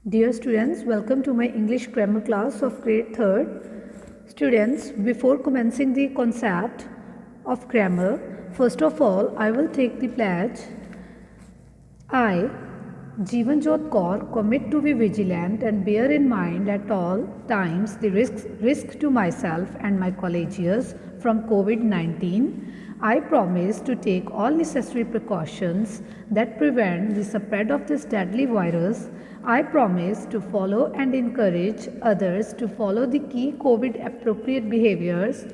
Dear students, welcome to my English grammar class of grade 3rd. Students, before commencing the concept of grammar, first of all, I will take the pledge. I, Jeevanjot Kaur, commit to be vigilant and bear in mind at all times the risk to myself and my colleagues from COVID-19. I promise to take all necessary precautions that prevent the spread of this deadly virus. I promise to follow and encourage others to follow the key COVID appropriate behaviors,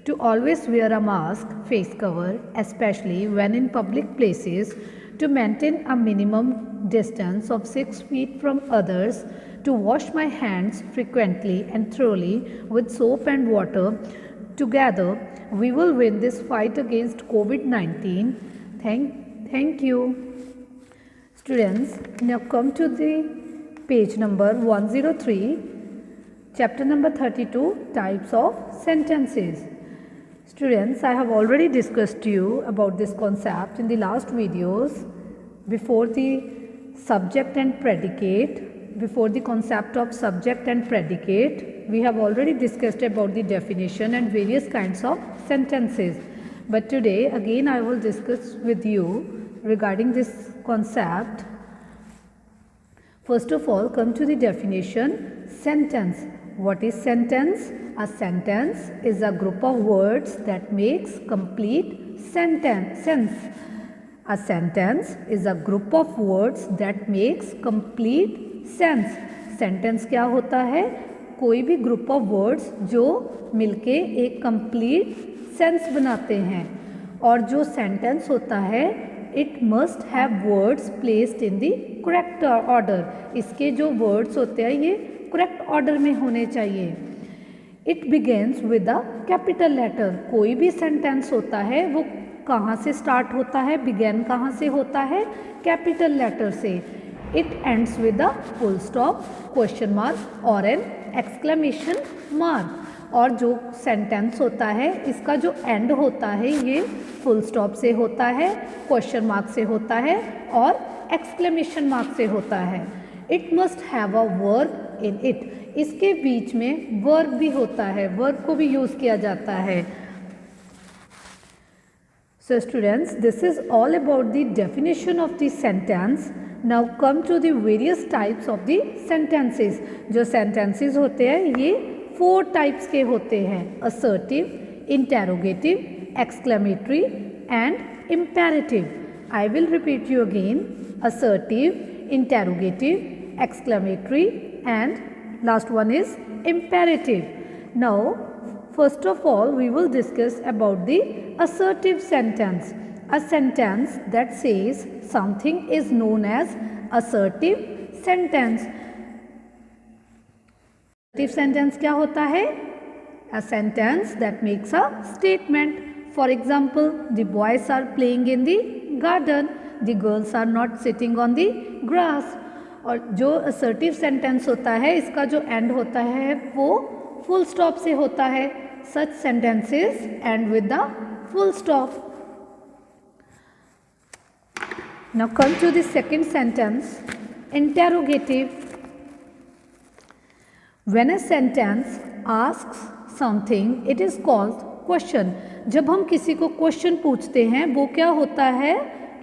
to always wear a mask, face cover, especially when in public places, to maintain a minimum distance of 6 feet from others, to wash my hands frequently and thoroughly with soap and water. Together, we will win this fight against COVID-19. Thank you. Students, now come to the page number 103, chapter number 32, types of sentences. Students, I have already discussed to you about this concept in the last videos. Before the subject and predicate, before the concept of subject and predicate, we have already discussed about the definition and various kinds of sentences. But today again I will discuss with you regarding this concept. First of all, come to the definition. Sentence. What is sentence? A sentence is a group of words that makes complete sense. A sentence is a group of words that makes complete sense. Sentence क्या होता है? कोई भी group of words जो मिलके एक complete sense बनाते हैं. और जो सेंटेंस होता है, it must have words placed in the correct order. इसके जो वर्ड्स होते हैं ये करेक्ट ऑर्डर में होने चाहिए. It begins with a capital letter. कोई भी सेंटेंस होता है वो कहाँ से स्टार्ट होता है, बिगेन कहाँ से होता है? कैपिटल लेटर से. It ends with a full stop, question mark और एन एक्सक्लेमेशन मार्क. और जो सेंटेंस होता है इसका जो एंड होता है ये फुल स्टॉप से होता है, क्वेश्चन मार्क से होता है और एक्सक्लेमेशन मार्क से होता है. It must have a verb in it. इसके बीच में वर्ब भी होता है, वर्ब को भी यूज़ किया जाता है. So students, this is all about the definition of the sentence. Now come to the various types of the sentences. जो sentences होते हैं ये 4 types के होते हैं. Assertive, interrogative, exclamatory and imperative. I will repeat you again. Assertive, interrogative, exclamatory and last one is imperative. Now first of all we will discuss about the assertive sentence. A sentence that says something is known as assertive sentence. Assertive sentence क्या होता है? A sentence that makes a statement. For example, the boys are playing in the garden. The girls are not sitting on the grass. और जो assertive sentence होता है इसका जो end होता है वो full stop से होता है. Such sentences end with the full stop. Now come to the second sentence, interrogative. When a sentence asks something, it is called question. जब हम किसी को क्वेश्चन पूछते हैं वो क्या होता है?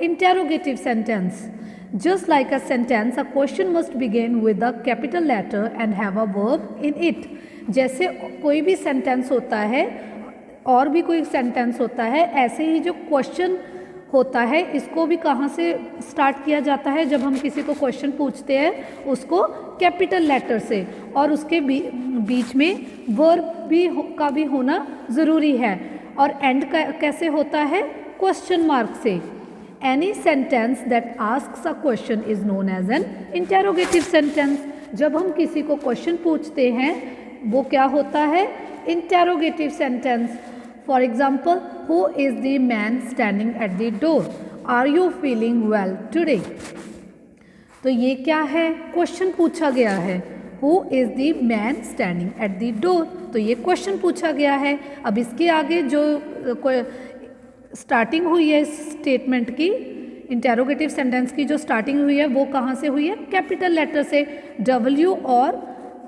Interrogative sentence. Just like a sentence, a question must begin with a capital letter and have a verb in it. जैसे कोई भी सेंटेंस होता है और भी कोई सेंटेंस होता है, ऐसे ही जो क्वेश्चन होता है इसको भी कहाँ से स्टार्ट किया जाता है? जब हम किसी को क्वेश्चन पूछते हैं उसको कैपिटल लेटर से, और उसके बीच में वर्ब का भी होना ज़रूरी है. और एंड कैसे होता है? क्वेश्चन मार्क से. Any sentence that asks a question is known as an interrogative sentence. जब हम किसी को क्वेश्चन पूछते हैं वो क्या होता है? Interrogative sentence. For example, who is the man standing at the door? Are you feeling well today? तो ये क्या है? क्वेश्चन पूछा गया है. Who is the man standing at the door? तो ये क्वेश्चन पूछा गया है. अब इसके आगे जो स्टार्टिंग हुई है इस स्टेटमेंट की, इंटेरोगेटिव सेंटेंस की जो स्टार्टिंग हुई है वो कहाँ से हुई है, कैपिटल लेटर से। W और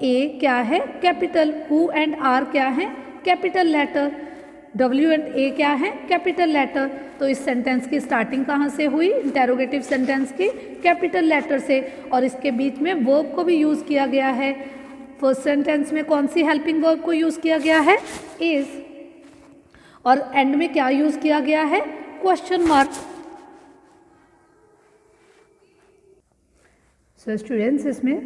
A क्या है, कैपिटल। Who एंड R क्या है, capital letter. W and A क्या है, कैपिटल लेटर। तो इस सेंटेंस की स्टार्टिंग कहाँ से हुई, इंटेरोगेटिव सेंटेंस की, कैपिटल लेटर से। और इसके बीच में वर्ब को भी यूज़ किया गया है। फर्स्ट सेंटेंस में कौन सी हेल्पिंग वर्ब को यूज़ किया गया है, इज। और एंड में क्या यूज़ किया गया है, क्वेश्चन मार्क। सो स्टूडेंट्स, इसमें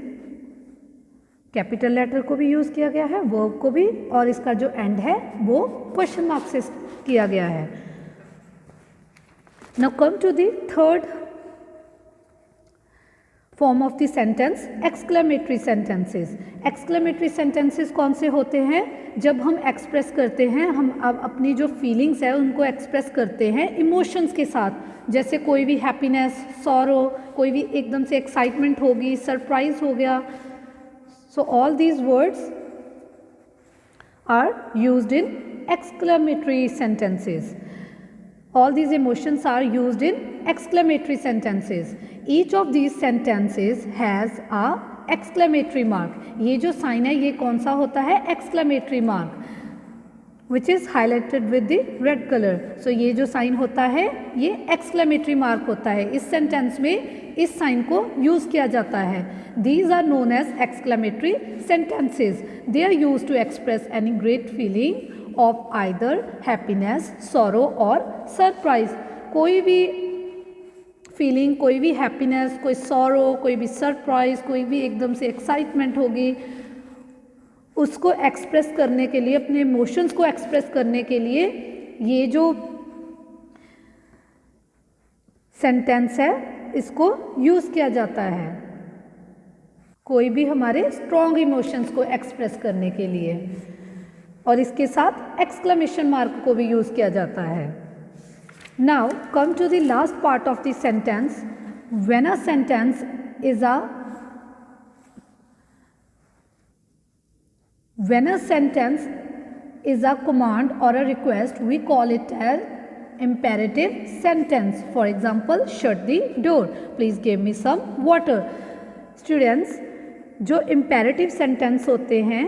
कैपिटल लेटर को भी यूज़ किया गया है, वर्ब को भी, और इसका जो एंड है वो क्वेश्चन मार्क से किया गया है। Now come to the third form of the sentence, exclamatory sentences. Exclamatory sentences कौन से होते हैं, जब हम एक्सप्रेस करते हैं, हम अब अपनी जो फीलिंग्स है उनको एक्सप्रेस करते हैं इमोशंस के साथ। जैसे कोई भी हैप्पीनेस, सॉरो, कोई भी एकदम से एक्साइटमेंट होगी, सरप्राइज हो गया। So all these words are used in exclamatory sentences. All these emotions are used in exclamatory sentences. Each of these sentences has a exclamatory mark. ये जो साइन है ये कौन सा होता है, exclamatory mark, which is highlighted with the red color. So ये जो साइन होता है ये exclamatory mark होता है। इस सेंटेंस में इस साइन को यूज़ किया जाता है। These are known as exclamatory sentences. They are used to express any great feeling of either happiness, sorrow or surprise. कोई भी फीलिंग, कोई भी हैप्पीनेस, कोई सॉरो, कोई भी सरप्राइज, कोई भी एकदम से एक्साइटमेंट होगी, उसको एक्सप्रेस करने के लिए, अपने इमोशंस को एक्सप्रेस करने के लिए ये जो सेंटेंस है इसको यूज़ किया जाता है। कोई भी हमारे स्ट्रॉन्ग इमोशंस को एक्सप्रेस करने के लिए, और इसके साथ एक्सक्लेमेशन मार्क को भी यूज़ किया जाता है। Now come to the last part of the sentence. When a sentence is a When a sentence is a command or a request, we call it an imperative sentence. For example, shut the door. Please give me some water. Students, जो imperative sentence होते हैं,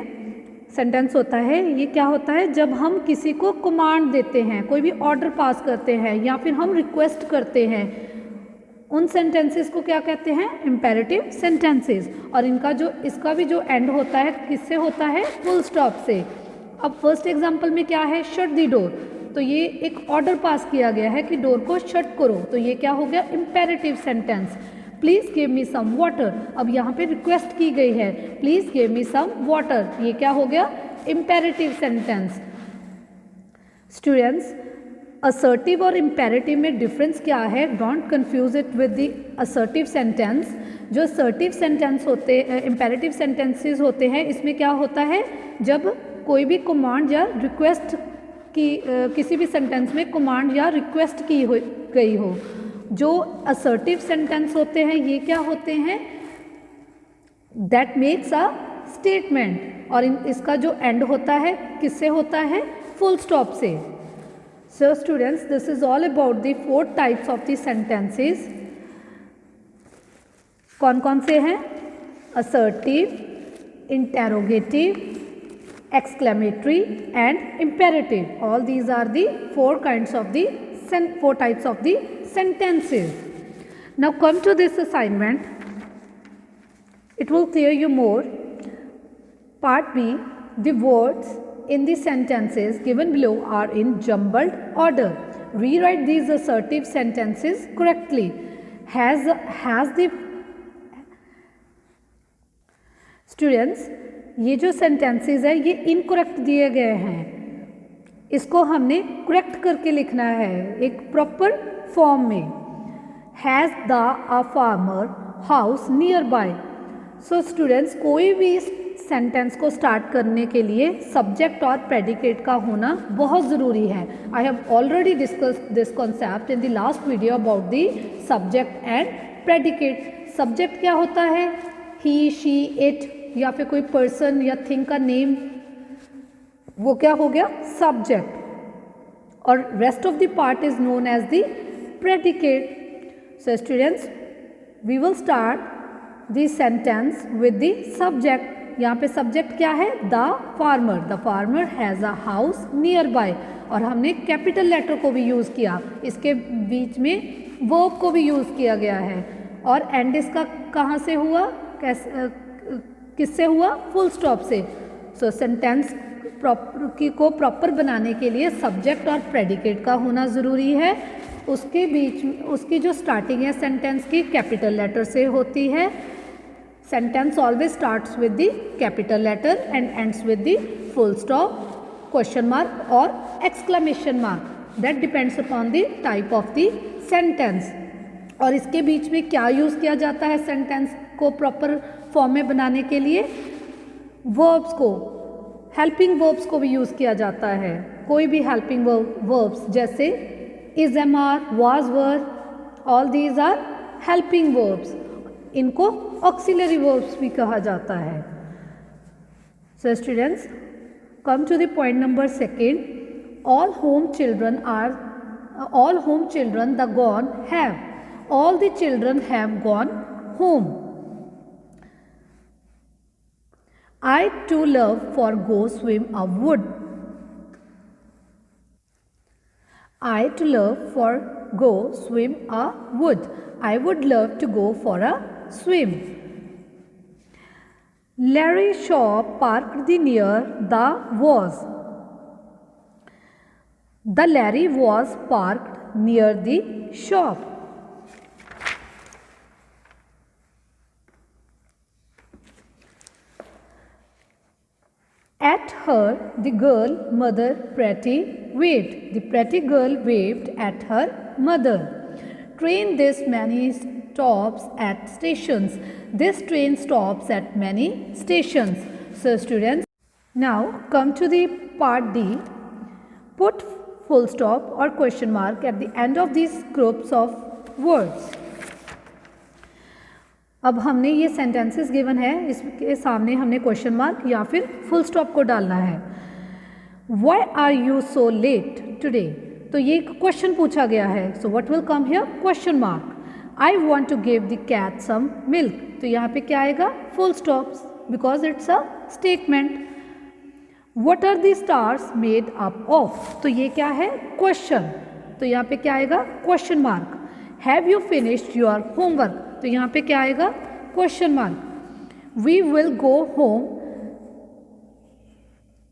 sentence होता है, ये क्या होता है, जब हम किसी को कमांड देते हैं, कोई भी ऑर्डर पास करते हैं या फिर हम रिक्वेस्ट करते हैं, उन सेंटेंसेस को क्या कहते हैं, इम्पेरेटिव सेंटेंसेस। और इसका भी जो एंड होता है किससे होता है, फुल स्टॉप से। अब फर्स्ट एग्जांपल में क्या है, शट द डोर, तो ये एक ऑर्डर पास किया गया है कि डोर को शट करो, तो ये क्या हो गया, imperative sentence. Please give me some water, अब यहाँ पे रिक्वेस्ट की गई है, please give me some water, ये क्या हो गया, इम्पेरेटिव सेंटेंस। स्टूडेंट्स, असर्टिव और इम्पेरेटिव में डिफरेंस क्या है, don't confuse it with the assertive sentence. जो असर्टिव सेंटेंस होते, इम्पेरेटिव सेंटेंसेस होते हैं, इसमें क्या होता है, जब कोई भी कमांड या रिक्वेस्ट की, किसी भी सेंटेंस में कमांड या रिक्वेस्ट की गई हो। जो असर्टिव सेंटेंस होते हैं ये क्या होते हैं, दैट मेक्स अ स्टेटमेंट, और इसका जो एंड होता है किससे होता है, फुल स्टॉप से। So students, this is all about the 4 types of the sentences. कौन कौन से हैं, assertive, interrogative, exclamatory and imperative. All these are the 4 kinds of the 4 types of the sentences. Now come to this assignment. It will clear you more. Part B, the words in the sentences given below are in jumbled order. Rewrite these assertive sentences correctly. Has the students, ये जो sentences है ये incorrect दिए गए हैं, इसको हमने correct करके लिखना है एक proper form में। Has the a farmer house nearby? So students, कोई भी सेंटेंस को स्टार्ट करने के लिए सब्जेक्ट और प्रेडिकेट का होना बहुत ज़रूरी है। I have already discussed this concept in the last video about the subject and predicate. Subject क्या होता है, ही, शी, इट, या फिर कोई पर्सन या थिंग का नेम, वो क्या हो गया, सब्जेक्ट, और rest of the part is known as the predicate. So students, we will start the sentence with the subject. यहाँ पे सब्जेक्ट क्या है? The farmer. The farmer has a house near by. और हमने कैपिटल लेटर को भी use किया, इसके बीच में वर्ब को भी यूज़ किया गया है. और एंड इसका कहाँ से हुआ, कैसे, किससे हुआ? फुल स्टॉप से. सो सेंटेंस को प्रॉपर बनाने के लिए सब्जेक्ट और प्रेडिकेट का होना ज़रूरी है. उसके बीच उसकी जो स्टार्टिंग है सेंटेंस की कैपिटल लेटर से होती है. Sentence always starts with the capital letter and ends with the full stop, question mark और exclamation mark. That depends upon the type of the sentence. और इसके बीच में क्या यूज़ किया जाता है सेंटेंस को प्रॉपर फॉर्म में बनाने के लिए? वर्ब्स को, हेल्पिंग वर्ब्स को भी यूज़ किया जाता है. कोई भी हेल्पिंग वर्ब्स जैसे is, am are, was, were, all these are helping verbs. इनको ऑक्सिलरी वर्ब्स भी कहा जाता है. So students, come to the point number second. All home children the gone have. All the children have gone home. I too love for go swim a wood. I too love for go swim a wood. I would love to go for a swim. Larry Shaw parked near the was. The Larry was parked near the shop. At her, the girl mother Pretty waved. The pretty girl waved at her mother. Train this many stops at stations. This train stops at many stations. So students, now come to the part D. Put full stop or question mark at the end of these groups of words. अब हमने ये sentences given है, इसके सामने हमने question mark या फिर full stop को डालना है. Why are you so late today? तो ये क्वेश्चन पूछा गया है. So what will come here? Question mark. I want to give the cat some milk. तो यहाँ पे क्या आएगा? Full stop, because it's a statement. What are the stars made up of? तो ये क्या है? क्वेश्चन. तो यहाँ पे क्या आएगा? Question mark. Have you finished your homework? तो यहाँ पे क्या आएगा? Question mark. We will go home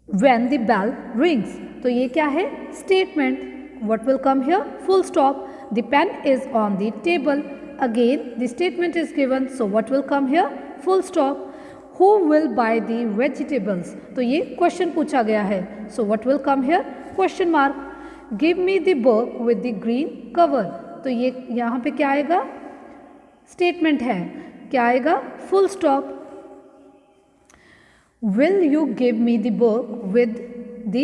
when the bell rings. तो ये क्या है? Statement. What will come here? Full stop. The pen is on the table. Again, the statement is given. So what will come here? Full stop. Who will buy the vegetables? तो ये question पूछा गया है. So what will come here? Question mark. Give me the book with the green cover. तो ये यहाँ पे क्या आएगा? स्टेटमेंट है. क्या आएगा? Full stop. Will you give me the book with the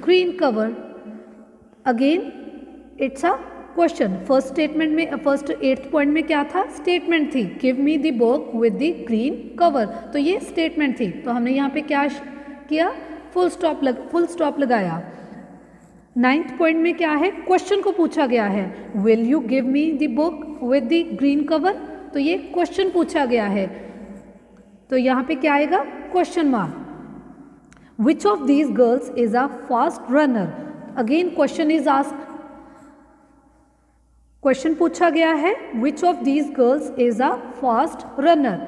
green cover? Again it's a question. First statement में, फर्स्ट 8th पॉइंट में क्या था? स्टेटमेंट थी. Give me the book with the green cover. तो ये स्टेटमेंट थी. तो हमने यहाँ पे क्या किया? फुल स्टॉप लगाया. 9th पॉइंट में क्या है? क्वेश्चन को पूछा गया है. Will you give me the book with the green cover? तो ये क्वेश्चन पूछा गया है. तो यहाँ पे क्या आएगा? Question mark. Which of these girls is a fast runner? Again question is asked. Question पूछा गया है. Which of these girls is a fast runner?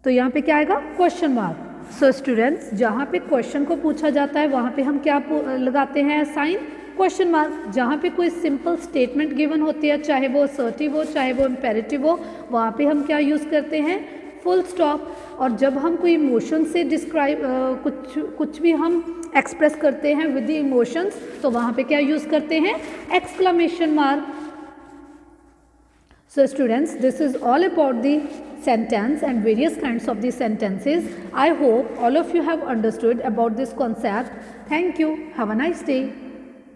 तो यहाँ पे क्या आएगा? Question mark. सो स्टूडेंट्स, जहाँ पे क्वेश्चन को पूछा जाता है वहाँ पे हम क्या लगाते हैं? Sign question mark. जहाँ पे कोई सिंपल स्टेटमेंट गिवन होती है, चाहे वो असर्टिव हो चाहे वो इम्पेरेटिव हो, वहाँ पे हम क्या यूज़ करते हैं? Full stop. और जब हम कोई इमोशन से डिस्क्राइब कुछ भी हम एक्सप्रेस करते हैं विद द इमोशंस, तो वहाँ पे क्या यूज़ करते हैं? Exclamation mark. So students, this is all about the sentence and various kinds of the sentences. I hope all of you have understood about this concept. Thank you. Have a nice day.